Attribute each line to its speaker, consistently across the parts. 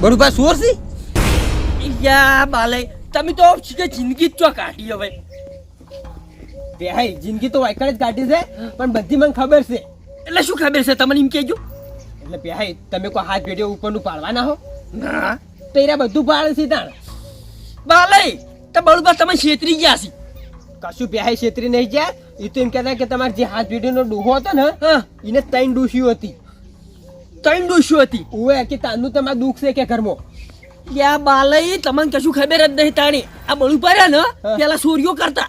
Speaker 1: બરોબર સોર છે
Speaker 2: યા બાલે તમે તો જિંદગી જ ચો કાઢી હવે
Speaker 1: તે હાઈ જિંદગી તો વાયકડ જ કાઢી છે પણ બધી મને ખબર છે.
Speaker 2: એટલે શું ખબર છે તમને એમ કહેજો.
Speaker 1: એટલે પેહાઈ તમે કોઈ હાથ પેઢીઓ ઉપરનું પાડવાના હો
Speaker 2: ના
Speaker 1: તો એરા બધું પાડે છે તાણ.
Speaker 2: બાલે તો બળુબા તમે છેતરી ગયા છે.
Speaker 1: કશું પેહાઈ છેતરી નહીં ગયા. એ તો એમ કહેતા કે તમારે જે હાથ પેઢીનો ડોહો હતો ને એને 3 ડોશીઓ હતી.
Speaker 2: 3 ડોશીઓ હતી.
Speaker 1: ઓએ કે તાનું તમારે દુઃખ છે કે ઘરમાં.
Speaker 2: યા બાલે તમને કશું ખબર જ નહીં તાણી. આ બળુબા રહ્યા ને પેલા ચોરીઓ કરતા.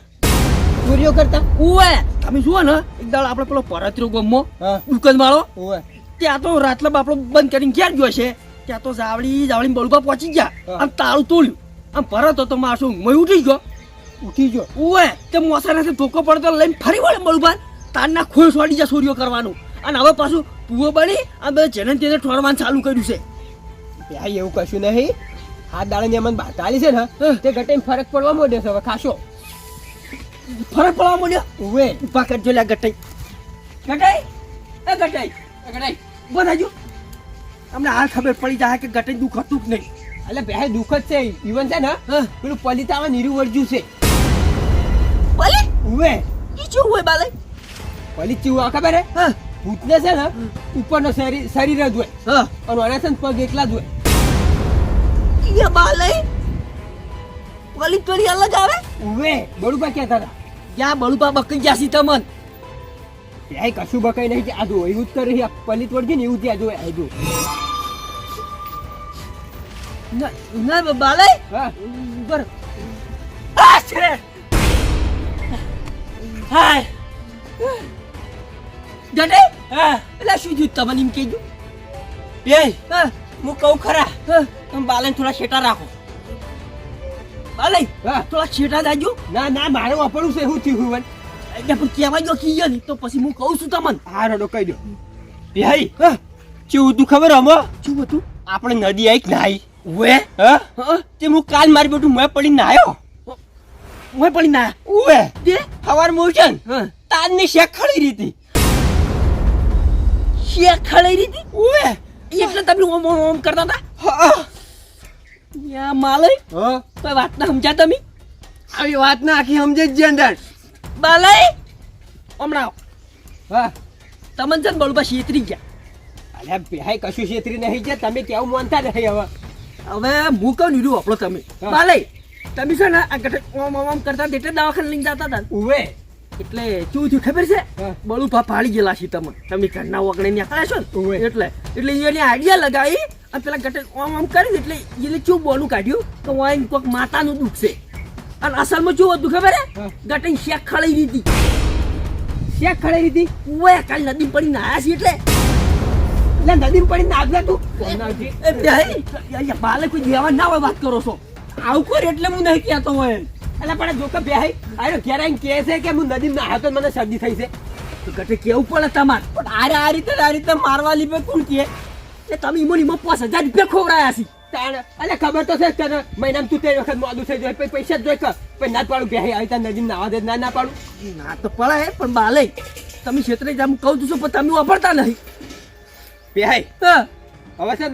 Speaker 1: ચોરીઓ કરતા
Speaker 2: ઓએ તમે જુઓ ને એક દાડ આપણે પેલો પરત્રીઓ ગામમાં દુકાન વાળો
Speaker 1: ઓએ
Speaker 2: ત્યાં તો રાતલા બાપડો બંધ કરીને ક્યાં ગયો છે. ત્યાં તો જાવડી બળુબા પહોંચી ગયા આમ તાળું તોડ્યું આમ પરત તો માણસો ઊંઘમાં ઉઠી ગયો. ઓએ તે મોસાનાથી ધોકો પડતો લઈને ફરી વળે બળુબા તારના ખોઈ છોડી જાય ચોરીઓ કરવાનું. અને હવે પાછું પૂવો બની આ બધા જેને તેને ઠોરવાનું ચાલુ કર્યું છે.
Speaker 1: પેહાઈ એવું કશું નહીં. હાથ દાડાની અમને બાતાલી છે ને તે ઘટે ફરક પડવા માંડ્યો છે હવે ખાસો.
Speaker 2: ફરક પડવા માંડ્યો.
Speaker 1: ઓએ
Speaker 2: ઉભા કરજો લ્યા ગટાઈ ગટાઈ એ ગટાઈ ગટાઈ બધાજો અમને હાલ ખબર પડી જાય કે ગટાઈ દુઃખ હતું જ નહીં.
Speaker 1: એટલે પેહાઈ દુઃખ જ છે. ઈવન છે ને પેલું પલિતામાં નીરુ વર્જ્યું છે.
Speaker 2: ભલે
Speaker 1: ઓએ
Speaker 2: ઈ શું હોય બાલે
Speaker 1: પલિત ચીવું ખબર હે ભૂતને છે ને ઉપરનો શરીર જ હોય અને આના છે ને પગ એકલા જ હોય.
Speaker 2: ઈ બાલે વલી તોરી અલગ આવે.
Speaker 1: ઓએ બળુબા કહેતા હતા.
Speaker 2: યા બળુબા બકઈ ગયા સી તમન.
Speaker 1: પેહાઈ કશું બકાઈ નહીં. આ જો એવું જ કરે છે. પલિત વર્જી ને એવું ત્યાં જો આ જો
Speaker 2: ના બાલે
Speaker 1: હા
Speaker 2: બર આ છે હાય ગટે એટલે શું થયું તમને એમ કહેજો.
Speaker 1: બે હું કહું ખરા
Speaker 2: તમે બાલે થોડા છેટા રાખો. બાલે થોડા છેટા જાજો.
Speaker 1: ના ના મારે વાપરવું છે. શું થયું હું
Speaker 2: એટલે પણ કહેવા જો કીએ ને તો પછી હું કહું છું તમને.
Speaker 1: હા રોડો કહી દો. પેહાઈ કેવું તું ખબર હમો
Speaker 2: શું હતું
Speaker 1: આપણે નદી આઈ નાઈ
Speaker 2: વે
Speaker 1: હા તે હું કાલ મારી બેઠું મેં પડી નાયો.
Speaker 2: હું પડી ના
Speaker 1: ઓએ
Speaker 2: દે
Speaker 1: સવાર મોશન તારની શેક ખડી રીતી
Speaker 2: શેક ખળી રીતી.
Speaker 1: ઓએ
Speaker 2: એટલે તમે ઓમ ઓમ કરતા હતા.
Speaker 1: હા
Speaker 2: યા માલે
Speaker 1: હા
Speaker 2: કોઈ વાત ના સમજ્યા તમે.
Speaker 1: આવી વાત ના આખી સમજે જ અંદર.
Speaker 2: બાલે હમણાં
Speaker 1: હા
Speaker 2: તમને છે ને બળુબા છેતરી ગયા.
Speaker 1: અલ્યા પેહાઈ કશું છેતરી નહીં છે. તમે કેવું માનતા નહીં હવે.
Speaker 2: હવે હું કહું નીડું આપણો તમે બાલે તમે છે ને આ ગટે ઓમ ઓમ કરતા એટલે દવાખાને લઈને જતા હતા.
Speaker 1: ઓએ
Speaker 2: એટલે શું થયું ખબર છે બળુભા પાડી ગયેલા છે તમે ઘરના વગડે નીકળ્યા છો ને એટલે એની આઈડિયા લગાવી અને પેલા ગટે ઓમ ઓમ કરી એટલે એને ચૂપ બોલું કાઢ્યું તો વાઈન કોઈક માતાનું દુઃખ છે અને અસલમાં શું હતું ખબર હે ગટે શેક ખળી દીધી.
Speaker 1: શેક ખડી રીતી
Speaker 2: ઓય કાલ નદી પડી નાયા છે એટલે
Speaker 1: નદી પડી નાખલા તું.
Speaker 2: બાલે કોઈ દેવા ના હોય વાત કરો છો.
Speaker 1: આવું કર એટલે હું નહીં કહેતો હોય. એટલે પણ જો કે બેહાઈ આયો ઘેર આવીને કહે છે કે હું નદી નાહ્યો તો મને શરદી થઈ છે.
Speaker 2: ગટે કેવું પડે તમારે
Speaker 1: પણ આ રીતે મારવા લીધે કોણ કહે
Speaker 2: એટલે તમે ઈમોની 5000 રૂપિયા ખવડાયા છે.
Speaker 1: અરે ખબર તો છે તને મહિનામાં તું 3 વખત મોડું થઈ જાય પછી પૈસા જ જોઈ કર પછી ના પાડું બેહાઈ આવી ત્યાં નદી નાવા દે ના પાડું.
Speaker 2: ના તો પડે પણ બાલે તમે ક્ષેત્રે જામ કહું છું પણ તમે વાપરતા નહીં.
Speaker 1: બેહાઈ હવે છે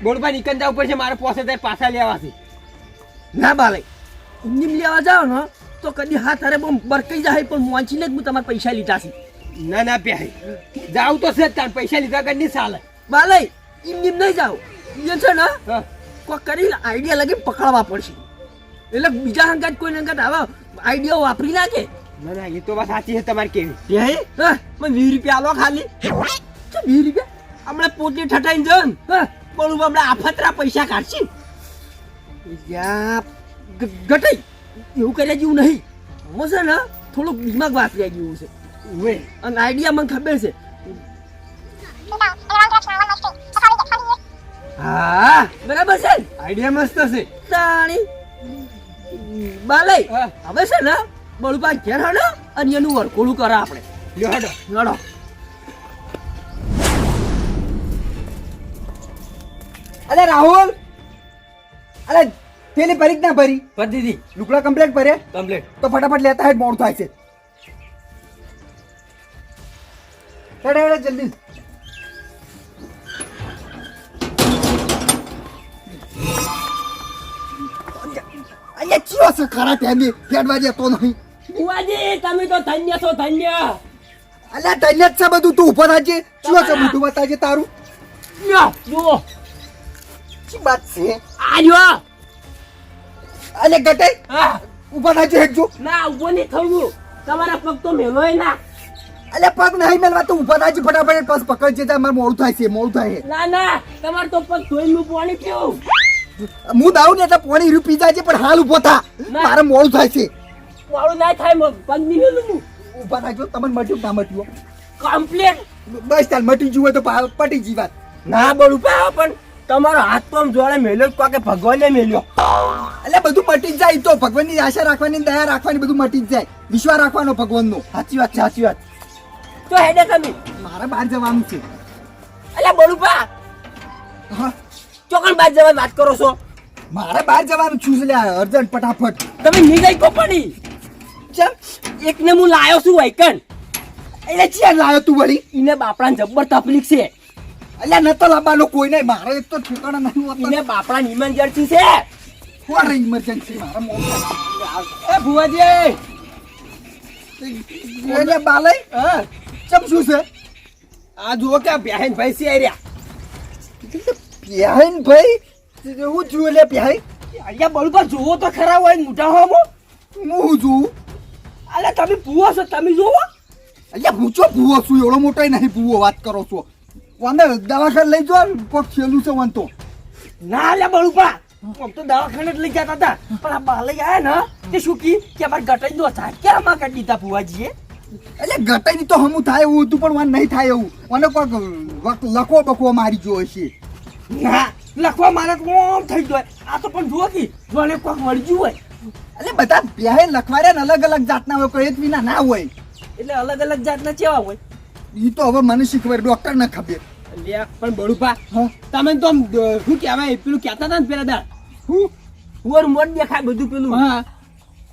Speaker 1: બોલબા નીકળ જવું પડશે. મારે 5000 પાછા લેવા છે.
Speaker 2: ના બાલે નિમ લેવા જાઓ ને તો કદી હાથ હારે બહુ બરકાઈ જાય પણ વાંચીને જ હું તમારા પૈસા લીધા છે.
Speaker 1: ના ના બેહાઈ જાવ તો છે તાર પૈસા લીધા કર નહીં ચાલે.
Speaker 2: બાલે એમ નહીં જાઓ એ છે ને કોઈ કરી આઈડિયા લગી પકડવા પડશે. એટલે બીજા હંગાત કોઈ હંગાત આવા આઈડિયા વાપરી નાખે.
Speaker 1: ના ના એ તો વાત સાચી છે તમારી કેવી.
Speaker 2: મને 20 રૂપિયા આલો ખાલી. 20 રૂપિયા હમણાં પોતે ઠટાઈને જન પણ હમણાં આફતરા પૈસા કાઢશે. ગટાઈ એવું કર્યા જેવું નહીં. હું છે ને થોડુંક દિમાગ વાપર્યા જેવું છે. અને આઈડિયા મને ખબર છે. હા બરાબર છે.
Speaker 1: આઈડિયા મસ્ત છે.
Speaker 2: તાણી બાલે હવે છે ને બળુબા ઘેર હડો અને એનું વરકોળું કરે આપણે.
Speaker 1: લ્યો હડો
Speaker 2: લડો.
Speaker 1: અરે રાહુલ અરે પેલી ભરી ના ભરી
Speaker 2: ભરી દીધી.
Speaker 1: લુકડા કમ્પ્લીટ ભરે
Speaker 2: કમ્પ્લીટ.
Speaker 1: તો ફટાફટ લેતા હે મોડ થાય છે. જલ્દી
Speaker 3: જો છે ખરા ટાઈમે ફેડવા જતો નહીં.
Speaker 1: બુઆજી તમે તો ધન્ય છો ધન્ય.
Speaker 3: અલ્યા તને જ છે બધું, તું ઉભો થાજે. શું છે મોઢું બતાજે તારું.
Speaker 1: લ્યો, જુઓ
Speaker 3: શું વાત છે?
Speaker 1: આ જો.
Speaker 3: અલે ગટાઈ
Speaker 1: હા
Speaker 3: ઉભો થાજે હેડજો.
Speaker 1: ના ઉભો નહીં થવું, તમારા પગ તો મેલોય ના.
Speaker 3: અલે પગ નહીં મેલવા, તો ઉભો થાજે ફટાફટ. પાસ પકડજે તો અમારે મોડું થાય છે, મોડું થાય છે.
Speaker 1: ના ના તમારે તો પગ ધોઈને પાણી પીવું.
Speaker 3: હું દાઉં ને એટલે પાણી રૂ પી જાય છે, પણ હાલ ઉભો થા, મારે મોડું થાય છે.
Speaker 1: વાળું ના થાય પગ નહીં મેલું.
Speaker 3: ઉભા થાજો. તમને મટ્યું ના મટ્યું?
Speaker 1: કમ્પ્લેટ.
Speaker 3: બસ ચાલ, મટી જુએ તો પટી જી વાત.
Speaker 1: ના બોલું પા પણ તમારો હાથ તો આમ જોડે મેલ્યો જ કે ભગવાને મેલ્યો.
Speaker 3: એટલે બધું મટી જ જાય. તો ભગવાનની આશા રાખવાની, દયા રાખવાની, બધું મટી જ જાય. વિશ્વાસ રાખવાનો ભગવાનનો. સાચી વાત છે, સાચી વાત.
Speaker 1: તો હેડે તમે.
Speaker 3: મારે બહાર જવાનું છે.
Speaker 1: અલ્યા બોલું પા
Speaker 3: હા,
Speaker 1: ચોકન બાદ જવાની વાત કરો છો.
Speaker 3: મારે બહાર જવાનું છું એટલે અર્જન્ટ ફટાફટ.
Speaker 1: તમે નિગઈ કો પડી.
Speaker 3: ચમ
Speaker 1: એકને હું લાયો છું વૈકન.
Speaker 3: એટલે ચિયા લાયો તું વળી?
Speaker 1: ઈને બાપડાને જબ્બર તકલીફ છે.
Speaker 3: એટલે નતો લાવવાનો કોઈ નહીં. મારે એક તો ઠેકાણા નહીં હોતા.
Speaker 1: ઈને બાપડાની ઇમરજન્સી છે.
Speaker 3: કોણ ઇમરજન્સી? મારે મોટા
Speaker 1: એ ભુવાજી
Speaker 3: એટલે બાલય.
Speaker 1: હા
Speaker 3: ચમ શું છે?
Speaker 1: આ જુઓ કે બહેન ભાઈ છે રહ્યા.
Speaker 3: પ્યાહીન ભાઈ હું છું એટલે પ્યાહી.
Speaker 1: અહીંયા બળું જુઓ તો ખરા હોય મોટા હોમો.
Speaker 3: હું છું.
Speaker 1: અલ્યા તમે ભૂવો છો, તમે જુઓ.
Speaker 3: અહીંયા પૂછો ભૂવો છું, એવડો મોટો નહીં ભૂવો વાત કરો છો. વાંધો દવાખાને લઈ જો, કોક છેલ્લું છે વાંધો.
Speaker 1: ના અલ્યા બળુપા આમ તો દવાખાને જ લઈ જતા હતા, પણ આ બાલઈ આયા ને તે શું કી કે અમારે ગટાઈ દો કે આમાં કાઢી દીધા ભુવાજીએ.
Speaker 3: એટલે ગટાઈ તો હમું થાય એવું હતું, પણ વાન નહીં થાય એવું. મને કોક લખવો બખવો મારી જો છે.
Speaker 1: ના લખવા મારે કોમ થઈ જાય. આ તો પણ જુઓ કે જોને કોક મળી ગયું હોય.
Speaker 3: એટલે બધા પ્યાહે લખવાડ્યા ને અલગ અલગ જાતના હોય, કોઈ એક વિના ના હોય.
Speaker 1: એટલે અલગ અલગ જાતના કેવા હોય.
Speaker 3: એ તો હવે મને શીખવાય, ડોક્ટર ને ખબર.
Speaker 1: લ્યા પણ બળુપા
Speaker 3: હા,
Speaker 1: તમે તો આમ શું કહેવાય પેલું કહેતા હતા ને પેલા દા
Speaker 3: હું
Speaker 1: હુવર મોટ દેખાય બધું પેલું. હા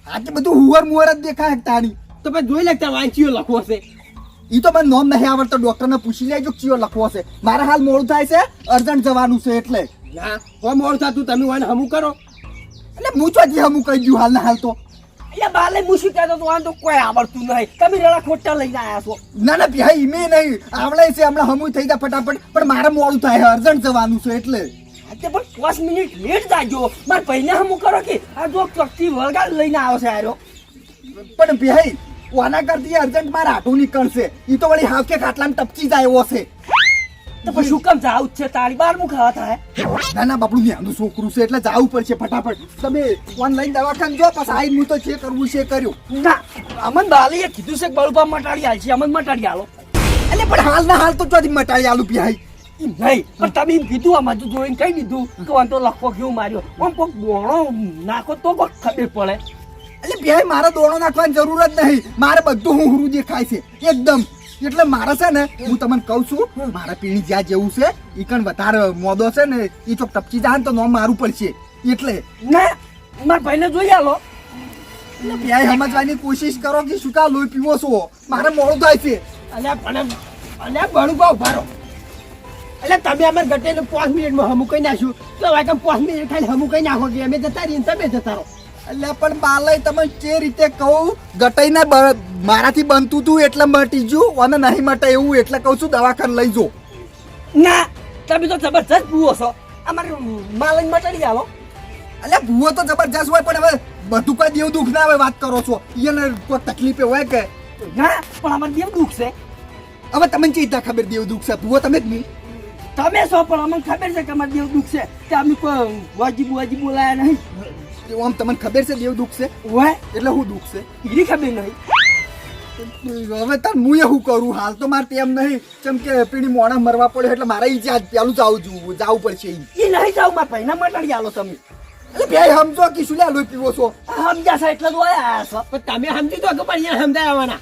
Speaker 3: આજે બધું હુવર મુવર જ દેખાય તારી.
Speaker 1: તો પછી જોઈ લેતા વાંચ્યો લખવો છે.
Speaker 3: ઈ તો મને નોમ નહીં આવડતો, ડોક્ટર ને પૂછી લેજો કયો લખવો છે. મારે હાલ મોડું થાય છે, અર્જન્ટ જવાનું છે એટલે.
Speaker 1: ના હો મોડ થતું તમે વાને હમું કરો.
Speaker 3: એટલે હું ચોથી હમું કહી ગયું હાલ ના હાલ તો.
Speaker 1: અહીંયા બાલે મૂસી કહેતો તો આમ તો કોઈ આવડતું નહીં. તમે રડા ખોટા લઈને આવ્યા છો.
Speaker 3: ના ના પ્યાહી ઈમે નહીં આવડે છે, હમણાં હમું થઈ જાય ફટાફટ. પણ મારે મોડું થાય, અર્જન્ટ જવાનું છે એટલે.
Speaker 1: તે પણ 5 મિનિટ લેટ જાજો. મારે પહેલા હમું કરો કે આ જો ચોકથી વળગાડ લઈને આવ્યો છે આરો.
Speaker 3: પણ પ્યાહી વાના કરતી અર્જન્ટ મારા હાટું નીકળશે. ઈ તો વળી હાવ કે ખાટલામાં ટપચી જાય એવો છે.
Speaker 1: તો પછી શું કામ જાવ છે તારી બાર મુખ ખાવા થાય.
Speaker 3: ના ના બાપડું ન્યાનું છોકરું છે એટલે જવું પડશે ફટાફટ. તમે ઓનલાઈન દવાખાને જો, પછી આઈને હું તો જે કરવું છે કર્યું.
Speaker 1: ના અમન બાલીએ કીધું છે કે બળુપા મટાડી આલ છે. અમન મટાડી આલો.
Speaker 3: એટલે પણ હાલ ના હાલ તો ચોથી મટાડી આલું પ્યાહી.
Speaker 1: નહીં પણ તમે એમ કીધું આમાં તો જોઈને કહી દીધું કે આમ તો લખો કેવું માર્યો. આમ કોઈક દોણો નાખો તો કોઈક ખબર પડે.
Speaker 3: એટલે પ્યાહી મારે દોણો નાખવાની જરૂર જ નહીં. મારે બધું હું હુરું દેખાય છે એકદમ. એટલે મારે છે ને હું તમને કહું છું, મારા પીણી જ્યાં જેવું છે ઈ કણ વધારે મોદો છે ને ઈ ચોક ટપચી જાય ને તો નોમ મારું પડશે. એટલે
Speaker 1: ના મારા ભાઈને જોઈ આલો.
Speaker 3: એટલે પ્યાહી સમજવાની કોશિશ કરો કે શું કા લોહી પીવો છો. મારે મોડું થાય છે.
Speaker 1: અલ્યા પણ અલ્યા બળુપા ઉભા રહો. એટલે તમે અમારે ગટેને 5 મિનિટમાં હમું કહી નાખ્યું તો હવે 5 મિનિટ ખાલી હમું કહી નાખો કે અમે જતા રહીએ તમે જતા રહો.
Speaker 3: એટલે પણ બાલય તમે જે રીતે કહું ગટાઈને મારાથી બનતું તું એટલે મટી ગયું, અને નહીં મટે એવું એટલે કહું છું દવાખાને લઈ જો.
Speaker 1: ના તમે તો જબરજસ્ત ભૂવો છો. અમારે માલન મટાડી આલો.
Speaker 3: એટલે ભૂવો તો જબરજસ્ત હોય, પણ હવે બધું કોઈ દેવ દુઃખ ના આવે વાત કરો છો. એને કોઈ તકલીફ હોય કે
Speaker 1: ના પણ અમારે દેવ દુઃખ છે.
Speaker 3: હવે તમને ચિંતા ખબર દેવ દુઃખ છે? ભૂવો તમે જ નહીં.
Speaker 1: તમે છો પણ અમને ખબર છે કે અમારે દેવ દુઃખ છે. તે અમે કોઈ વાજી બોલાયા નહીં.
Speaker 3: આમ તમને ખબર છે દેવ દુઃખ છે
Speaker 1: હોય
Speaker 3: એટલે હું દુઃખ છે
Speaker 1: એની ખબર નહીં.
Speaker 3: હવે તાર હું એ શું કરું? હાલ તો મારે તેમ નહીં, કેમ કે પીડી મોણા મરવા પડે એટલે મારે ઈ પેલું જવું પડશે.
Speaker 1: એ નહીં જાવ મારા ભાઈના મટાડી આલો તમે.
Speaker 3: એટલે ભાઈ સમજો કે શું લ્યા લોહી પીવો છો?
Speaker 1: સમજ્યા છે એટલે જ આયા છો. પણ તમે સમજી દો કે પણ અહીંયા સમજાવવાના.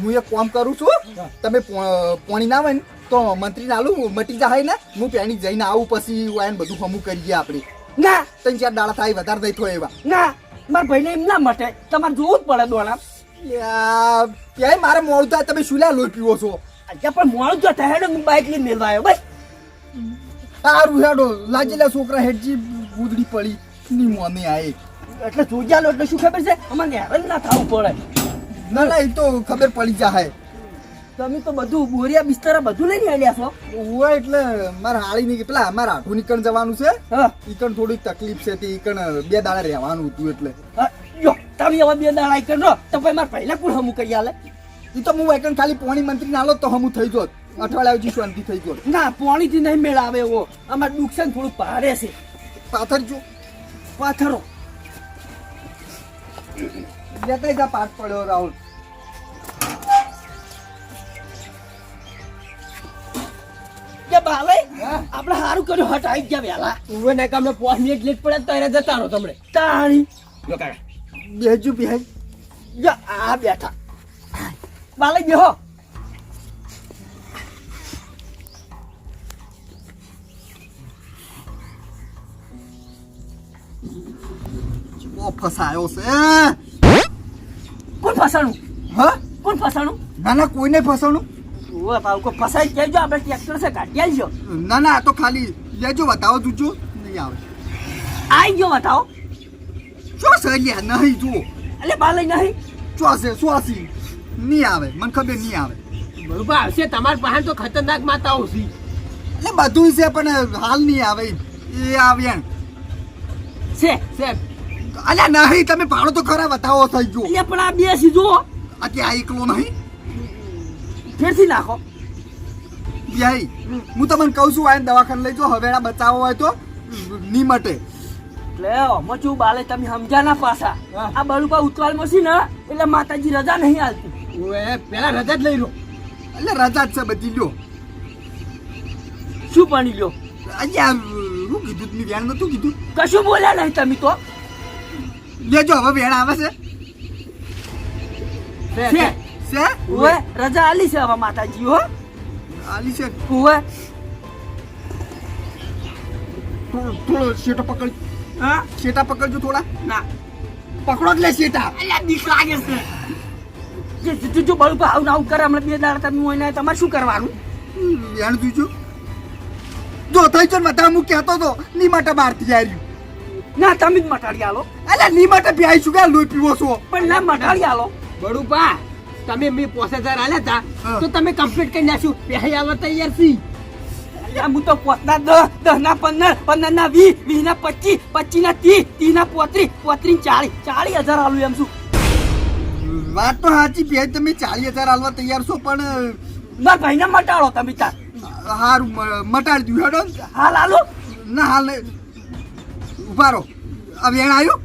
Speaker 3: હું એક કામ કરું છું, તમે પોણી ના હોય ને તો મંત્રી નાલું મટી જાય ને, હું પેણી જઈને આવું પછી એને બધું હમું કરીએ આપણે.
Speaker 1: ના
Speaker 3: 3-4 દાડા થાય વધારે થઈ થોય એવા.
Speaker 1: ના મારા ભાઈને એમ ના મટે. તમારે જોવું જ પડે દોણા.
Speaker 3: ક્યાંય મારે મોડું થાય, તમે શું લ્યા લોહી પીવો છો?
Speaker 1: અહીંયા પણ મોડું જો થાય હેડો હું બાઇક લઈને મેળવા આવ્યો. બસ
Speaker 3: સારું હેડો લાજેલા છોકરા હેડજી ગુદડી પડી ની મોને આય.
Speaker 2: એટલે જોઈ આલો એટલે શું ખબર છે અમારે હેરાન ના થવું પડે.
Speaker 3: ના એ તો ખબર પડી જાય.
Speaker 2: તમે તો બધું બોરિયા બિસ્તરા બધું લઈને આવ્યા છો.
Speaker 3: ઓય એટલે મારા હાળી ની પેલા મારા આઠું નીકળ જવાનું છે.
Speaker 2: હા
Speaker 3: ઈકણ થોડીક તકલીફ છે તે ઈકણ 2 દાડા રહેવાનું હતું એટલે.
Speaker 2: હા, જો તમે હવે 2 દાડા આઈ કરો તો ભાઈ મારે પહેલા કોણ હમું કરી આલે.
Speaker 3: ઈ તો હું એકણ ખાલી પોણી મંત્રી નાલો તો હમું થઈ જોત. અઠવાડિયા સુધી શાંતિ થઈ જોત.
Speaker 2: ના પાણીથી નહીં મેળ આવે એવો. અમારે દુઃખ છે ને થોડું ભારે છે.
Speaker 3: પાથર જો
Speaker 2: પાથરો
Speaker 3: લેતા જા પાઠ પડ્યો રાહુલ.
Speaker 2: કે બાલે આપણે સારું કર્યું હટ આવી ગયા વહેલા.
Speaker 1: ઉવે ને કામને 5 મિનિટ લેટ પડે તો એને જતા રહો તમને.
Speaker 2: તાણી
Speaker 1: જો કાકા
Speaker 3: બેહજો બેહ.
Speaker 2: જો આ બેઠા બાલે બેહો.
Speaker 3: ઓ ફસાયો છે.
Speaker 2: કોણ ફસાણું?
Speaker 3: હા
Speaker 2: કોણ ફસાણું?
Speaker 3: ના ના કોઈને ફસાણું.
Speaker 2: ઓય પાવ કો ફસાઈ કેજો આપણે ટ્રેક્ટર છે કાઢી આલજો.
Speaker 3: ના ના આ તો ખાલી લેજો બતાવો જોજો નહીં આવે.
Speaker 2: આઈ ગયો બતાવો.
Speaker 3: શું છે લ્યા નહીં જુઓ.
Speaker 2: એટલે બાલે નહીં
Speaker 3: શું છે શું નહીં આવે મને ખબર નહીં આવે.
Speaker 1: બરોબર આવશે તમારી પાસે તો ખતરનાક માતાઓ છે.
Speaker 3: એટલે બધું છે પણ હાલ નહીં આવે એ આવ્યા.
Speaker 2: છે
Speaker 1: સાહેબ
Speaker 3: અલ્યા નહીં તમે ભાડો તો ખરા બતાવો થઈ ગયો.
Speaker 2: એટલે પણ આ બે સીધો
Speaker 3: અત્યારે આ એકલો નહીં
Speaker 2: ફેરથી નાખો.
Speaker 3: યાઈ હું તમને કહું છું આ દવાખાને લઈ જો હવેડા બચાવો હોય તો નહીં મટે.
Speaker 2: એટલે મચું બાલે તમે સમજા ના પાછા. આ બળુપા ઉતવાલમાં છે ને એટલે માતાજી રજા નહીં આલતી.
Speaker 1: ઉવે પેલા રજા જ લઈ લો.
Speaker 3: એટલે રજા જ છે બધી લ્યો.
Speaker 2: શું પાણી લ્યો?
Speaker 3: અહીંયા શું કીધું તમે વેણ નતું કીધું.
Speaker 2: કશું બોલ્યા નહીં તમે તો.
Speaker 3: લેજો હવે વેણ આવે છે
Speaker 2: છે
Speaker 3: છે
Speaker 2: ઓય રજા આલી છે હવે માતાજી હો.
Speaker 3: આલી છે.
Speaker 2: ઓય
Speaker 3: થોડો શેટો પકડ.
Speaker 2: હા
Speaker 3: શેટા પકડજો થોડા.
Speaker 2: ના
Speaker 3: પકડો જ લે શેટા.
Speaker 2: અલ્યા બીક લાગે છે. જો બળુપા આવું આવું કરે હમણાં 2 દાડા તમે હોય ને તમારે શું કરવાનું?
Speaker 3: વેણ જોઈજો જો થઈ જો ને હું કહેતો તો ની માટે બહારથી આવ્યું.
Speaker 2: ના તમે જ મટાડી આલો.
Speaker 3: એટલે ની માટે પીઆઈ છું કે લોહી પીવો છો.
Speaker 2: પણ ના મટાડી આલો.
Speaker 1: બડુપા તમે મેં 5000 આલ્યા હતા
Speaker 3: હા.
Speaker 1: તો તમે કમ્પ્લીટ કરી નાખ્યું. પહેલા આવવા તૈયાર છી.
Speaker 2: અલ્યા હું તો 5 ના 10, 10 ના 15, 15 ના 20, 20 ના 25, 25 ના 30, 30 ના 35, 35 40 આલું એમ છું.
Speaker 3: વાત તો સાચી બે તમે 40,000 આલવા તૈયાર છો પણ
Speaker 2: ના ભાઈને મટાડો તમે તાર.
Speaker 3: હારું મટાડી દઉં હેડો.
Speaker 2: હાલ આલો.
Speaker 3: ના હાલ નહીં. ઉભા રહો. આ વેણ આવ્યું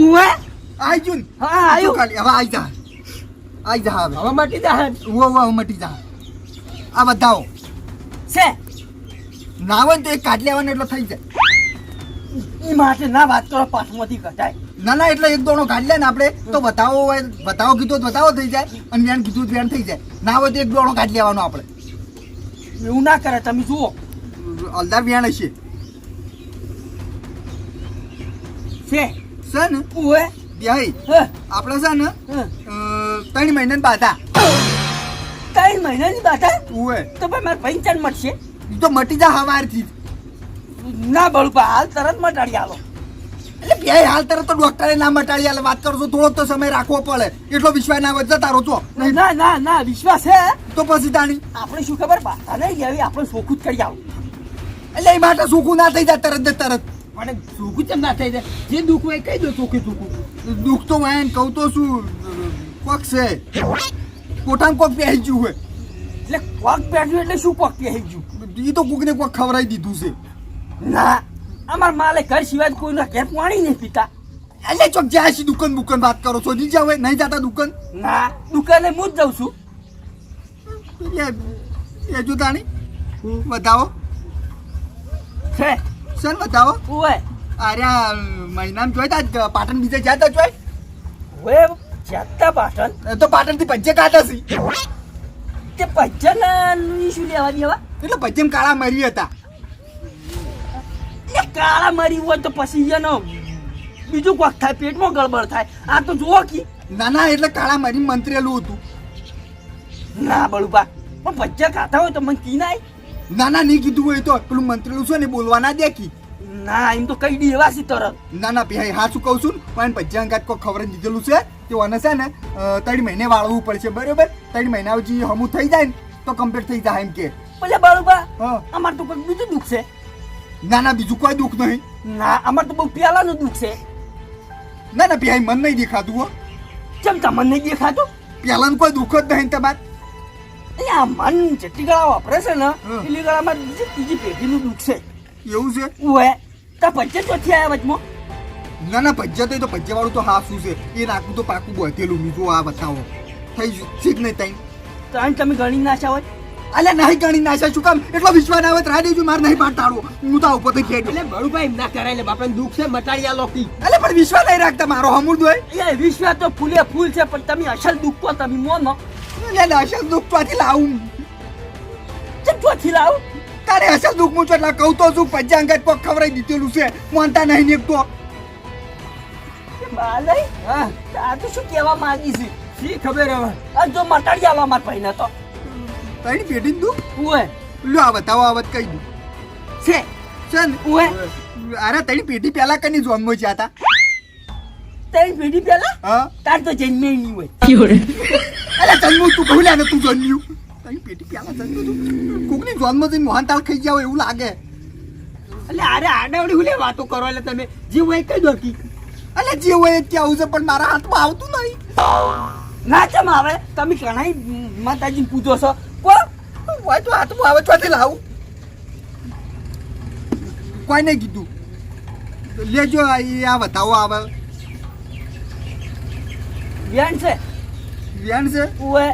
Speaker 2: ઉવે
Speaker 3: આવી ગયું ને?
Speaker 2: હા આયો.
Speaker 3: ખાલી હવે આવી જા હવે
Speaker 1: હવે મટી જા.
Speaker 3: ઉવા મટી જા. આ બધાઓ
Speaker 2: છે
Speaker 3: ના હોય ને તો એક કાઢ લેવાનો એટલે થઈ જાય.
Speaker 2: ઈ માટે ના વાત કરો પાછમાંથી કઢાય.
Speaker 3: ના ના એટલે એક દોણો કાઢ લે ને આપણે તો બતાવો હોય બતાવો કીધું તો બતાવો થઈ જાય અને વેણ કીધું તો વેણ થઈ જાય. ના હોય તો એક દોણો કાઢ લેવાનો આપણે.
Speaker 2: એવું ના કરે તમે જુઓ.
Speaker 3: અલદાર વેણ હશે
Speaker 2: છે
Speaker 3: છે ને
Speaker 2: ઉવે
Speaker 3: ભાઈ
Speaker 2: હે
Speaker 3: આપણે છે ને
Speaker 2: હે
Speaker 3: 3 મહિનાની બાધા
Speaker 2: 3 મહિનાની બાધા
Speaker 3: ઉવે
Speaker 2: તો ભાઈ મારે પૈંચાન મળશે.
Speaker 3: ઈ તો મટી જા હવારથી.
Speaker 2: ના બળુપા હાલ તરત મટાડી આલો.
Speaker 3: એટલે બે હાલ તરત તો ડોક્ટરે ના મટાડી આલે વાત કરો છો થોડો તો સમય રાખવો પડે. એટલો વિશ્વાસ ના વધે તારો છો નહીં
Speaker 2: ના ના ના વિશ્વાસ છે.
Speaker 3: તો પછી તાણી
Speaker 2: આપણે શું ખબર બાધા નહીં લેવી આપણે ચોખ્ખું જ કરી આવું.
Speaker 3: એટલે એ માટે સુખું ના થઈ જાય તરત ને તરત.
Speaker 1: પણ સુખું કેમ ના થઈ જાય? જે દુઃખ હોય કહી દો ચોખ્ખું ચોખ્ખું.
Speaker 3: દુઃખ તો હોય ને કહું તો શું કોક છે કોઠામાં કોક પહેરી ગયું હોય.
Speaker 2: એટલે કોક પહેર્યું એટલે શું કોક પહેરી ગયું?
Speaker 3: એ તો કોકને કોક ખવડાવી દીધું છે.
Speaker 2: ના અમાર માલે ઘર સિવાય કોઈના ઘેર પાણી નહીં પીતા.
Speaker 3: એટલે ચોક જાય છે દુકાન વાત કરો છો નહીં જાવ નહીં જતા દુકાન.
Speaker 2: ના દુકાને હું જ જઉં છું.
Speaker 3: એ જો તાણી બતાવો
Speaker 2: છે
Speaker 3: સર બતાવો.
Speaker 2: ઓય
Speaker 3: અરે મહિનામાં જોઈ તા પાટણ બીજે જતા જોઈ
Speaker 2: ઓય જતા પાટણ
Speaker 3: તો પાટણ થી પંચે કાઢા છે
Speaker 2: તે પજ્જન શું લેવા દેવા?
Speaker 3: એટલે પંચેમ કાળા મરી હતા.
Speaker 2: એ કાળા મરી હોય તો પછી એનો બીજું કોક થાય પેટમાં ગડબડ થાય. આ તો જુઓ કી
Speaker 3: ના એટલે કાળા મરી મંત્રેલું હતું.
Speaker 2: ના બળુપા પણ પજ્જા ખાતા હોય તો મને કી નાય.
Speaker 3: ના નહીં કીધું હોય તો પેલું મંત્રેલું છે ને બોલવા ના દે કી.
Speaker 2: ના એમ તો કઈ દેવા છે તરત.
Speaker 3: ના ના ભાઈ હા શું કહું છું પણ પૈસા અંગાત કોઈ ખબર દીધેલું છે કે મને છે ને 3 મહિને વાળવું પડશે બરોબર 3 મહિના પછી હમું થઈ જાય ને તો કમ્પ્લીટ થઈ જાય એમ કે
Speaker 2: બોલે બાળુબા
Speaker 3: હા
Speaker 2: અમાર તો કોઈ બીજું દુઃખ છે.
Speaker 3: ના ના બીજું કોઈ દુઃખ નહીં
Speaker 2: ના અમાર તો બહુ પેલાનું દુઃખ છે.
Speaker 3: ના ના ભાઈ મન નહીં દેખાતું હો
Speaker 2: ચમ તમને નહીં દેખાતું?
Speaker 3: પહેલાનું કોઈ દુઃખ જ નહીં તમારે
Speaker 2: અહીંયા મન જેટલી ગળા વાપરે છે ને
Speaker 3: હા.
Speaker 2: એટલી ગળામાં ત્રીજી પેઢીનું દુઃખ છે.
Speaker 3: એવું છે
Speaker 2: ઓએ તા પંચાયત ચોથી આવ્યા વચમાં.
Speaker 3: ના ના ભજ્જા તો ભજ્જા વાળું તો હા શું છે એ નાખું તો પાકું બોધેલું બીજું આ બતાવો થઈ શીખ નહીં તઈ
Speaker 2: તો આને તમે ગણી નાશા હોય.
Speaker 3: અલ્યા નહીં ગણી નાશા શું કામ એટલો વિશ્વાસ આવે રાહ દેજો મારે નહીં પાટાડો હું તો આ ઉપર થઈ ખેડ્યો
Speaker 1: એટલે બળુભાઈ એમ ના કરાય એટલે બાપાને દુઃખ છે મટાડી આ લોકી.
Speaker 3: અલે પણ વિશ્વાસ નહીં રાખતા મારો હમુર દોય
Speaker 2: એ વિશ્વાસ તો ફૂલે ફૂલ છે પણ તમે અસલ દુઃખ તો તમે મોનો.
Speaker 3: એટલે અસલ દુઃખ તો આથી લાવું
Speaker 2: ચમ ચોથી લાવ.
Speaker 3: તારે અસલ દુઃખ હું એટલે કહું તો શું પંજા અંગત કોક ખવડાવી દીધેલું છે માનતા નહીં ને એક તો
Speaker 2: બાલય
Speaker 1: હા
Speaker 2: આ તો શું કહેવા માંગી છે?
Speaker 1: શી ખબર હવે.
Speaker 2: આ જો મટાડી આલો માર ભાઈને તો.
Speaker 3: તારી પેઢી દુઃખ
Speaker 2: ઓએ
Speaker 3: લ્યો આ બતાવો આ વાત કહી દઉં
Speaker 2: છે
Speaker 3: છે ને
Speaker 2: ઓએ
Speaker 3: અરે તારી પેઢી પહેલા કની જોનમાં જ્યાં હતા
Speaker 2: તેની પેઢી પેલા
Speaker 3: હા
Speaker 2: તાર તો જન્મે નહીં હોય.
Speaker 3: અરે જન્મ તું કહું લે ને તું જન્મ્યું તારી પેઢી પહેલા જન્મ્યું તું કોકની જોનમાં જઈને મોહનતાળ ખાઈ જાવ એવું લાગે
Speaker 1: એટલે અરે આડાવડી હુલે વાતો કરો એટલે તમે જે હોય કઈ દો કી.
Speaker 3: અલે જે હોય એ કેવું છે પણ મારા હાથમાં આવતું નહીં
Speaker 2: ના ચમ આવે તમે ઘણાય માતાજીને પૂજો છો કોણ
Speaker 3: હોય તો હાથમાં આવે ચોથી લાવું કોઈ નહીં કીધું લેજો આ બતાવો આવે
Speaker 2: બેન છે
Speaker 3: વ્યાન છે
Speaker 2: ઓએ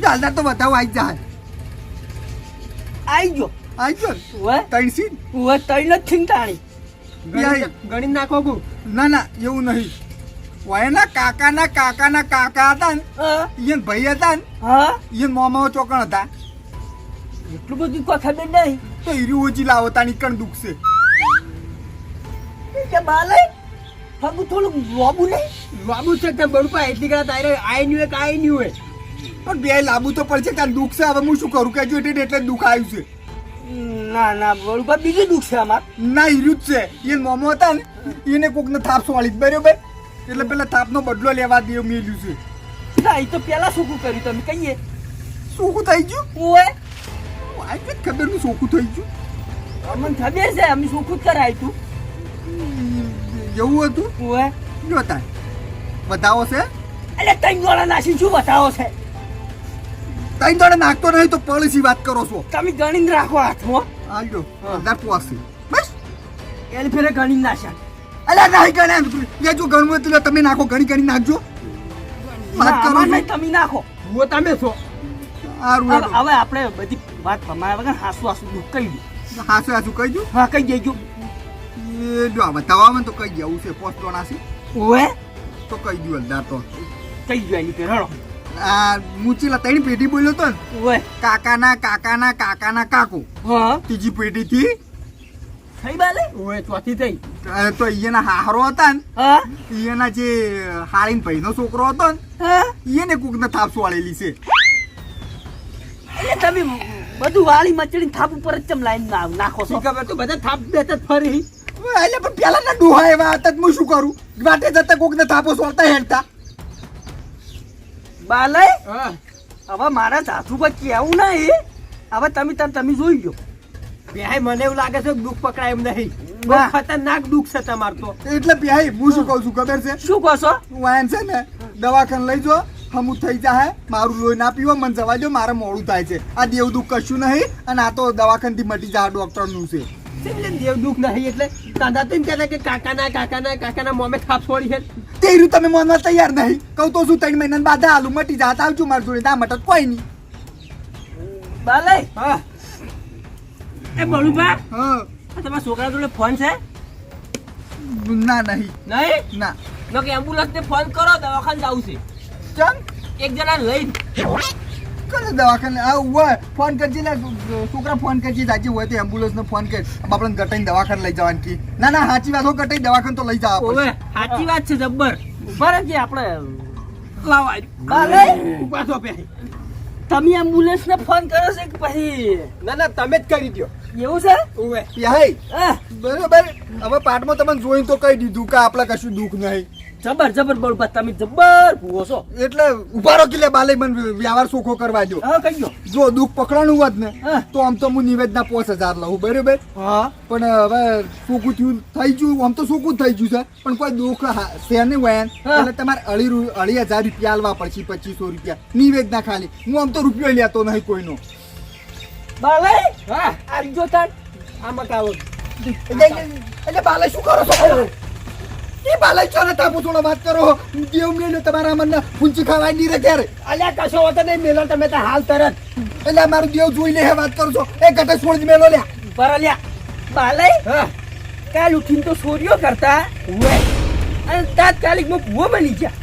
Speaker 3: ચાલતા તો બતાવો આવી જાય
Speaker 2: આઈ ગયો
Speaker 3: આવી ગયો ને?
Speaker 2: ઓએ
Speaker 3: ત્રણ સીન
Speaker 2: ઓએ તઈ ન થીંટાણી.
Speaker 1: ગણી નાખો ગુ.
Speaker 3: ના ના એવું નહીં વયના કાકાના કાકા હતા ને
Speaker 2: હા
Speaker 3: ઈયન ભાઈ હતા ને
Speaker 2: હા
Speaker 3: ઈયન મોમાં ચોકણ હતા
Speaker 2: એટલું બધું કોઈ ખબર નહીં
Speaker 3: તો હીરી ઓછી લાવો તાની કણ દુખશે
Speaker 2: કે બાલય હગું થોડું લોબુ નહીં.
Speaker 1: બાબુ છે કે બળુભાઈ એટલી કરા તારે આઈ નહીં હોય કે આઈ નહીં હોય.
Speaker 3: પણ બે લાંબુ તો પડશે કારણ દુઃખ છે હવે હું શું કરું કે જો એટલે દુઃખ આવ્યું છે
Speaker 2: ના ના બરોબર બીજું દુઃખ છે અમાર.
Speaker 3: ના હીરું જ છે ઈયન મોમો હતા ને એને કોકને થાપ સોળી બરોબર એટલે પેલા થાપનો બદલો લેવા દે મેલ્યું છે
Speaker 2: ના એ તો પેલા શું કર્યું તમે કહીએ.
Speaker 3: સોખું થઈ ગયું
Speaker 2: ઓએ
Speaker 3: આ જ ખબર નહીં સોખું થઈ ગયું
Speaker 2: અમને ખબર છે અમે શું ખુદ કરાય તું.
Speaker 3: એવું હતું
Speaker 2: ઓએ
Speaker 3: જો તાર બતાવો છે
Speaker 2: એટલે તઈ ગોળા નાસી શું બતાવો છે?
Speaker 3: તઈ દોડે નાખતો નહીં તો પોલિસી વાત કરો છો
Speaker 2: તમે ગણીને રાખો હાથમાં.
Speaker 3: આજો 1085 બસ
Speaker 2: એને ફેરે ગણીને નાખ્યા.
Speaker 3: અલ્યા નહીં ગણે એ જો ગણવું એટલે તમે નાખો ઘણી નાખજો વાત કરો
Speaker 2: અમાર
Speaker 3: છો
Speaker 2: નહીં, તમે નાખો.
Speaker 1: હું તમે છો.
Speaker 3: સારું
Speaker 2: હવે
Speaker 3: હેડો.
Speaker 2: હવે આપણે બધી વાત ભમાયા વગર હાસુ હાસુ દુઃખ કહી દઉં.
Speaker 3: હાસુ કહી દઉં
Speaker 2: હા કહી દેજો.
Speaker 3: એ જો બતાવવામાં તો કઈ જવું છે પોસ્ટ દોણાસી
Speaker 2: ઓએ
Speaker 3: તો કઈ દઉં અલદાર તો
Speaker 2: કહી દો એની ફેર હળો.
Speaker 3: આ મૂચીલા ત્રણ પેઢી બોલ્યો તો ને
Speaker 2: ઓએ
Speaker 3: કાકાના કાકો
Speaker 2: હા
Speaker 3: ત્રીજી પેઢીથી
Speaker 2: થઈ બાલે.
Speaker 1: ઓય ચોથી થઈ.
Speaker 3: તો અહીંયાના હાહરો હતા ને
Speaker 2: હા
Speaker 3: અહીંયાના જે હારીન ભાઈનો છોકરો હતો ને
Speaker 2: હા
Speaker 3: એને કોકને થાપ વાળેલી છે
Speaker 2: એટલે તમે બધું વાળી મચડી થાપ ઉપર જ ચમ લાઈન નાખો
Speaker 1: શી
Speaker 2: છો.
Speaker 1: ખબર તું બધા થાપ દેતા જ ફરી.
Speaker 3: એટલે પણ પેલાના ડોહા એવા હતા તો હું શું કરું વાટે જતા કોકને થાપો સોળતા હેડતા
Speaker 2: બાલે
Speaker 1: હા
Speaker 2: હવે મારા સાસુ પર કેવું નહીં. હવે તમે જોઈ લો.
Speaker 1: બેહાય મને એવું લાગે છે કે દુઃખ પકડાય એમ નહીં. બહુ
Speaker 2: ના.
Speaker 1: ખતરનાક દુઃખ છે તમાર તો.
Speaker 3: એટલે ભાઈ હું શું કહું છું ખબર છે
Speaker 2: શું કહો છો?
Speaker 3: વાયન છે ને દવાખાને લઈ જો હમું થઈ જાય મારું લોહી ના પીવો મને જવા દો મારે મોડું થાય છે આ દેવ દુઃખ કશું નહીં અને આ તો દવાખાનથી મટી જાય ડોક્ટર નું છે
Speaker 1: એટલે દેવ દુઃખ નહીં એટલે દાદા તો એમ કહેતા કે કાકાના મોમે થાપ છોડી છે.
Speaker 3: તે રહ્યું તમે માનવા તૈયાર નહીં કહું તો શું 3 મહિના બાદ આલુ મટી જાત આવજો મારી જોડે ના મટત કોઈ નહીં
Speaker 2: બાલે
Speaker 1: હા
Speaker 2: એ બળુભા
Speaker 3: હા
Speaker 2: આ તમારા છોકરા જોડે ફોન છે?
Speaker 3: ના નહીં
Speaker 2: નહીં
Speaker 3: ના
Speaker 2: લો કે એમ્બ્યુલન્સ ને ફોન કરો દવાખાને જાવું છે.
Speaker 3: ચમ
Speaker 2: એક જણા લઈ
Speaker 3: કરે દવાખાને આ હોય ફોન કરજે ને છોકરા ફોન કરજે જાજે હોય તો એમ્બ્યુલન્સ ને ફોન કર આપણે ગટાઈને દવાખાને લઈ જવાની કી ના ના સાચી વાત હો ગટાઈ દવાખાને તો લઈ જવા
Speaker 2: ઓવે
Speaker 3: પડશે
Speaker 2: સાચી વાત છે જબ્બર. ઉભા રહેજે આપણે લાવા બાલે
Speaker 1: ઉભા થો બે.
Speaker 2: તમે એમ્બ્યુલન્સ ને ફોન કરો છે કે પછી
Speaker 1: ના તમે જ કરી દો.
Speaker 2: એવું છે
Speaker 1: ઉવે
Speaker 3: પ્યાય
Speaker 2: હા
Speaker 3: બરોબર હવે પાઠમાં તમને જોઈને તો કહી દીધું કે આપણા કશું દુઃખ નહીં
Speaker 2: જબર જબર બળુબા તમે જબર ભૂવો છો
Speaker 3: એટલે ઉભા રહો કે બાલે મને વ્યવહાર સોખો કરવા દો
Speaker 2: હા કહીયો
Speaker 3: જો દુઃખ પકડાનું હોત ને
Speaker 2: હા.
Speaker 3: તો આમ તો હું નિવેદના 5000 લઉં બરોબર
Speaker 2: હા
Speaker 3: પણ હવે સોખું થયું થઈ ગયું આમ તો સોખું જ થઈ ગયું છે પણ કોઈ દુઃખ છે નહીં હોય
Speaker 2: હા.
Speaker 3: એટલે તમારે 2,500 રૂપિયા આલવા પડશે 2500 રૂપિયા નિવેદના ખાલી હું આમ તો રૂપિયો લેતો નહીં કોઈનો
Speaker 2: બાલે
Speaker 1: હા
Speaker 2: આવજો તાર
Speaker 1: આમાં કાવો
Speaker 3: એટલે બાલે શું કરો છો એ બાલે છો ને તાપુ થોડો વાત કરો દેવ મેલે તમારા મનને પૂંચી ખાવા નહીં રે ત્યારે
Speaker 1: અલ્યા કશો હોતો નહીં મેલો તમે તો હાલ તરત
Speaker 3: એટલે મારું દેવ જોઈ લે હે વાત કરો છો એ ઘટે છોડ મેલો લ્યા
Speaker 2: બરાલ્યા બાલે
Speaker 1: હા
Speaker 2: કાલ ઉઠીને તો ચોરીઓ કરતા
Speaker 1: ઉવે
Speaker 2: અને તાત્કાલિક માં ભૂવો બની ગયા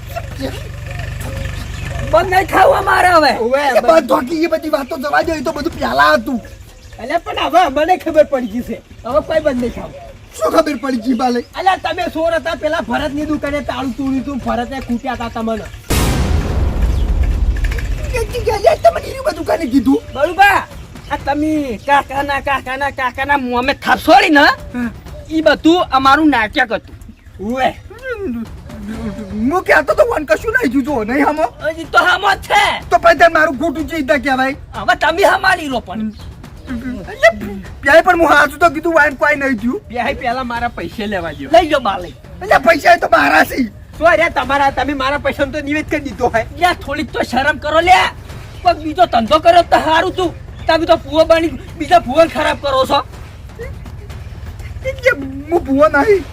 Speaker 2: બંધ નહીં ખાવા મારે હવે
Speaker 1: ઉવે
Speaker 3: એ બધું આટલી એ બધી વાતો જવા દો એ તો બધું પહેલા હતું
Speaker 1: અલ્યા પણ હવે મને ખબર પડી ગઈ છે હવે કોઈ બંધ નહીં ખાવ
Speaker 3: શું ખબર પડી જી બાલે
Speaker 1: અલ્યા તમે સોર હતા પેલા ભરતની દુકાને તાળું તોડ્યું તું ભરતે કૂટ્યા હતા તમને
Speaker 3: તમને એ બધું કાને કીધું
Speaker 2: બળુબા આ તમે કાકાના મોમે થરસોડી ને ઈ બધું અમારું નાટક હતું
Speaker 1: ઉવે
Speaker 3: હું કહેતો તો વન કશું નહીં જુજો નહીં હમો
Speaker 2: હજી તો હામો જ છે
Speaker 3: તો પછી તાર મારું ખોટું ચીતા કહેવાય
Speaker 2: હવે તમે હમારી લો પણ
Speaker 3: ત્યારે પણ હું હાચું તો કીધું વાઈન કોઈ નહીં થયું
Speaker 1: પ્યાય પેલા મારા પૈસે લેવા દો
Speaker 2: લઈ લો બાલે
Speaker 3: એટલે પૈસા એ તો મારા છે
Speaker 1: તો અરે તમારા તમે મારા પૈસા તો નિવેદ કરી દીધો હોય
Speaker 2: લ્યા થોડીક તો શરમ કરો લ્યા કોઈ બીજો ધંધો કર્યો તો સારું તું તમે તો ભૂવો બની બીજા ભૂવો ખરાબ કરો છો
Speaker 3: એટલે હું ભૂવો નહીં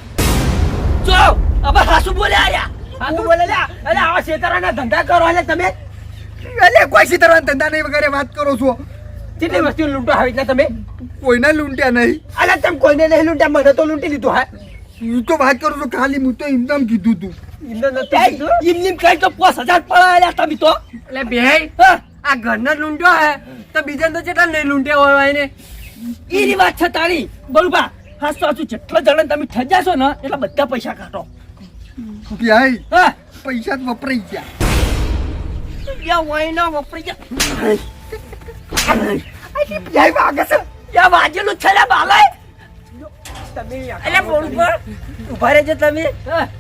Speaker 2: જો હવે હાસુ બોલે આયા
Speaker 1: હા તું બોલે લ્યા અરે આવા શેતરાના ધંધા કરો એટલે તમે
Speaker 3: એટલે કોઈ સીતરવાન ધંધા નહીં વગેરે વાત કરો છો
Speaker 1: કેટલી વસ્તુ લૂંટો આવી એટલે તમે
Speaker 3: કોઈને લૂંટ્યા નહીં
Speaker 1: અલ્યા તમે કોઈને નહીં લૂંટ્યા મને તો લૂંટી લીધું હા
Speaker 3: હું તો વાત કરું છું ખાલી હું તો એમનામ કીધું તું
Speaker 1: ઇન્દર નતું કીધું.
Speaker 2: ઇમનીમ કઈ તો 5000 પડાયા તમે તો
Speaker 1: એટલે બેય
Speaker 2: હા
Speaker 1: આ ઘરના લૂંટ્યો હે તો બીજા તો કેટલા નહીં લૂંટ્યા હોય એને
Speaker 2: ઈની વાત છે તારી બરોબર હાસ તો હજુ જેટલા જણા તમે થઈ જાશો ને એટલા બધા પૈસા કાઢો
Speaker 3: ભાઈ
Speaker 2: હા
Speaker 3: પૈસા જ વપરાઈ ગયા
Speaker 2: યા વાયના વપરી ગયા
Speaker 3: ભાઈ વાગે છે
Speaker 2: યા વાજેલું છે લે બાલાય
Speaker 1: તમે
Speaker 2: એટલે બરોબર ઉભા રહેજો તમે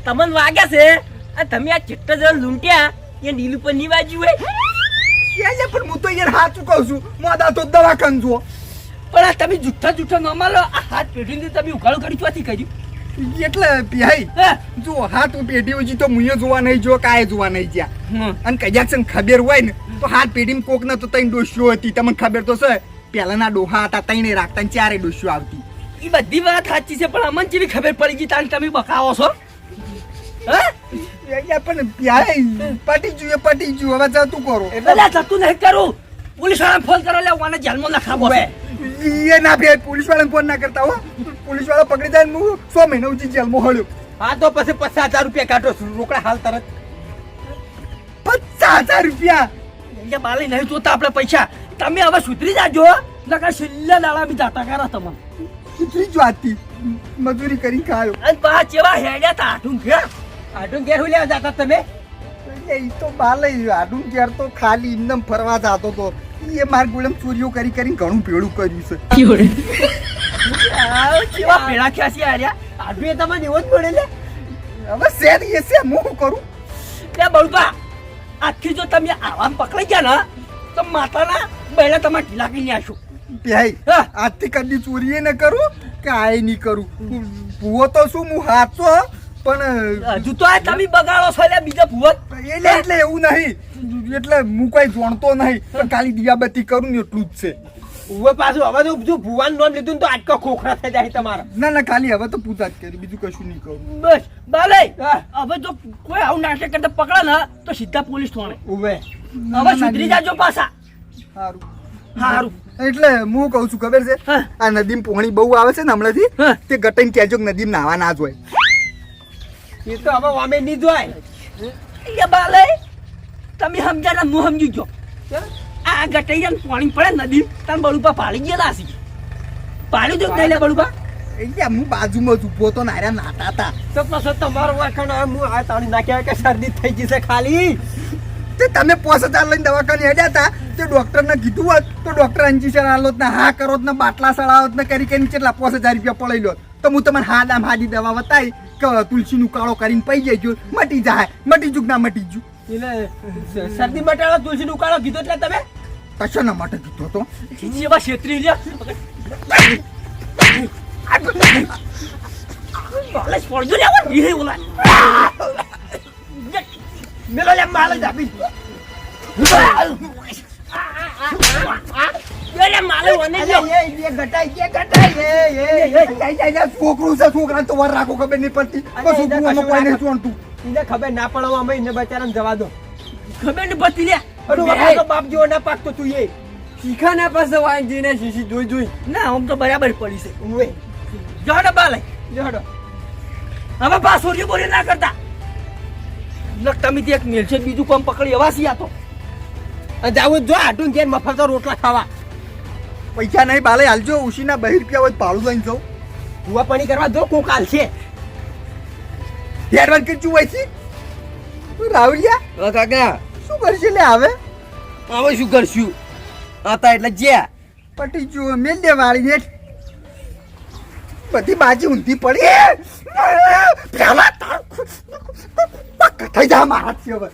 Speaker 2: તમને વાગ્યા છે અને તમે આ ચિટ્ટા જણ લૂંટ્યા એ ડીલ ઉપર ની વાજ્યું હોય
Speaker 3: એટલે પણ હું તો યાર સાચું કહું છું મોદા તો દવાખાન જો
Speaker 2: પણ આ તમે જુઠ્ઠા ન માલો આ હાથ પેઢીને તમે ઉઘાડું કરી ચોથી કર્યું
Speaker 3: એટલે ભાઈ
Speaker 2: હા
Speaker 3: જો હાથ પેઢી ઉજી તો મુએ જોવા નહીં જો કાય જોવા નહીં જ્યાં અને કજાક છે ખબર હોય ને તો હાથ પેઢી કોક ને તો ત્રણ ડોશીઓ હતી તમને ખબર તો છે પેલાના ડોહા હતા ત્રણે રાખતા ને ચારે ડોશીઓ આવતી
Speaker 2: એ બધી વાત સાચી છે પણ અમને જેવી ખબર પડી ગઈ તારી તમે બકાવો છો હા
Speaker 3: એટલે પણ ભાઈ પટી જુ હવે જતું કરો
Speaker 2: એટલે જતું નહીં કરું પોલીસ વાળા ફોન કરો લે વાને જેલમાં નખાવો છે
Speaker 3: એ ના ભાઈ પોલીસ વાળાને ફોન ના કરતા હો પોલીસ વાળા પકડી જાય ને હું 100 મહિના ઉજી જેલમાં હળ્યો
Speaker 1: હા તો પછી 50,000 રૂપિયા કાઢો રોકડા હાલ તરત
Speaker 3: 50,000 રૂપિયા
Speaker 2: એટલે બાલી નહીં જોતા આપણે પૈસા તમે હવે સુધરી જાજો નકર છેલ્લા દાડા બી જાતા કરા તમને
Speaker 3: ઉતરી જ વાતી મજૂરી કરી ખાયો
Speaker 2: અને પા જેવા હેડ્યા તા આઠું ઘેર
Speaker 1: આટલું ઘેર હું લેવા જતા તમે
Speaker 3: એટલે ઈ તો બાલે આડું ક્યાર તો ખાલી એમનેમ ફરવા જાતો તો એ માર ગુલમ ચોરીઓ કરી કરીને ઘણું ભેળું કર્યું છે
Speaker 2: કેવા પેડા ખ્યાસી આર્યા
Speaker 1: આટલું એ તમને એવો જ પડે લે
Speaker 3: હવે શેર એ છે હું કરું
Speaker 2: લે બળુબા આજથી જો તમે આવામ પકડાઈ ગયા ને તો માતાના બહેલા તમારે ઢીલા કરી આશો
Speaker 3: ભાઈ
Speaker 2: હા.
Speaker 3: આજથી કદી ચોરીએ ન કરું કે આય નહીં કરું ભૂવો તો શું હું હાચો પણ
Speaker 2: હજુ તો આ તમે બગાડો છો એટલે બીજા ભૂવત
Speaker 3: એટલે એવું નહીં એટલે હું કોઈ જોણતો નહીં પણ ખાલી દિયાબત્તી કરું ને એટલું જ છે
Speaker 1: ઉવે પાછું હવે તો જો ભુવાનું નામ લીધું ને તો આજકા ખોખરા થઈ જાય તમારા
Speaker 3: ના ના ખાલી હવે તો પૂજા જ કરી બીજું કશું નહીં કરું
Speaker 2: બસ બાલે
Speaker 1: હા.
Speaker 2: હવે જો કોઈ આવું નાટક કરતા પકડે ને તો સીધા પોલીસ થોણે
Speaker 1: ઉવે
Speaker 2: હવે સુધરી જાજો પાછા
Speaker 3: સારું
Speaker 2: સારું
Speaker 3: એટલે હું કહું છું ખબર છે
Speaker 2: હા.
Speaker 3: આ નદીમ પોણી બહુ આવે છે ને હમણાંથી
Speaker 2: હા.
Speaker 3: તે ગટાઈને કહેજો કે નદીમ નાવા ના જ હોય
Speaker 1: એ તો હવે વામે નહીં જોય
Speaker 2: એ બાલે તમે સમજાતા હું સમજી ગયો આ ગટૈયા પાણી પડે નદી તાર બળુપા પાડી ગયેલા છે પાડી દો નહીં લે બળુપા
Speaker 3: એટલે હું બાજુમાં જ ઊભો તો નાર્યા નાતા હતા
Speaker 1: તો પછી તમારો વાખણ હું આ તાળી નાખ્યા કે શરદી થઈ ગઈ છે ખાલી
Speaker 3: તે તમે 5000 લઈને દવાખાને હેડ્યા હતા તે ડોક્ટરને કીધું હોત તો ડોક્ટર ઇન્જેક્શન આલોત ને હા કરોત ને બાટલા સળાવત ને કરી કરીને કેટલા 5000 રૂપિયા પડાઈ લો તો હું તમને હાદામ હાદી દવા બતાવી કે તુલસીનું કાળો કરીને પી જજો મટી જાય મટી જુક ના મટી જુ
Speaker 1: એટલે શરદી મટાડો તુલસી ઉકાળો કીધો એટલે તમે
Speaker 3: કશો ના માટે કીધો તો
Speaker 2: જેવા છેતરી લ્યા માલે પડજો લે ઈ ઓલા
Speaker 1: મેલો લે માલ જ આપી
Speaker 2: લે માલે વને
Speaker 1: અલે એ ઘટાઈ કે ઘટાઈ એ
Speaker 3: છોકરું છે છોકરાને તો વાર રાખો ખબર નહીં પડતી કશું કુવામાં કોઈ નહીં ચોંટતું
Speaker 1: એને ખબર ના પડવા અમે એને બચારાને જવા દો
Speaker 2: ખબર ને બતી લે
Speaker 1: અરે બાપ જેવો ના પાકતો તું એ
Speaker 2: શીખા ના પાસે વાઈ જઈને શીશી જોઈ ના આમ તો બરાબર પડી છે ઓએ જોડો બાલે
Speaker 1: જોડો
Speaker 2: હવે પાછોરી બોરી ના કરતા લક તમે તે એક મેલ છે બીજું કામ પકડી હવા સી આતો
Speaker 1: જાવું જો આટું ઘેર મફત રોટલા ખાવા
Speaker 3: પૈસા નહીં બાલે હાલજો ઉશીના 2 રૂપિયા હોય ભાડું લઈને જાઉં
Speaker 1: ભૂવા પાણી કરવા દો કોક હાલ છે
Speaker 3: એડવાન્સ કરી હોય છે રાહુલિયા
Speaker 2: કાકા
Speaker 3: શું કરશે લે હવે
Speaker 2: હવે શું કરશું આતા એટલે જ્યા
Speaker 3: પટી જો મેલ દે વાળી હેઠ બધી બાજી ઊંધી પડી પેલા થઈ જા મારા છે હવે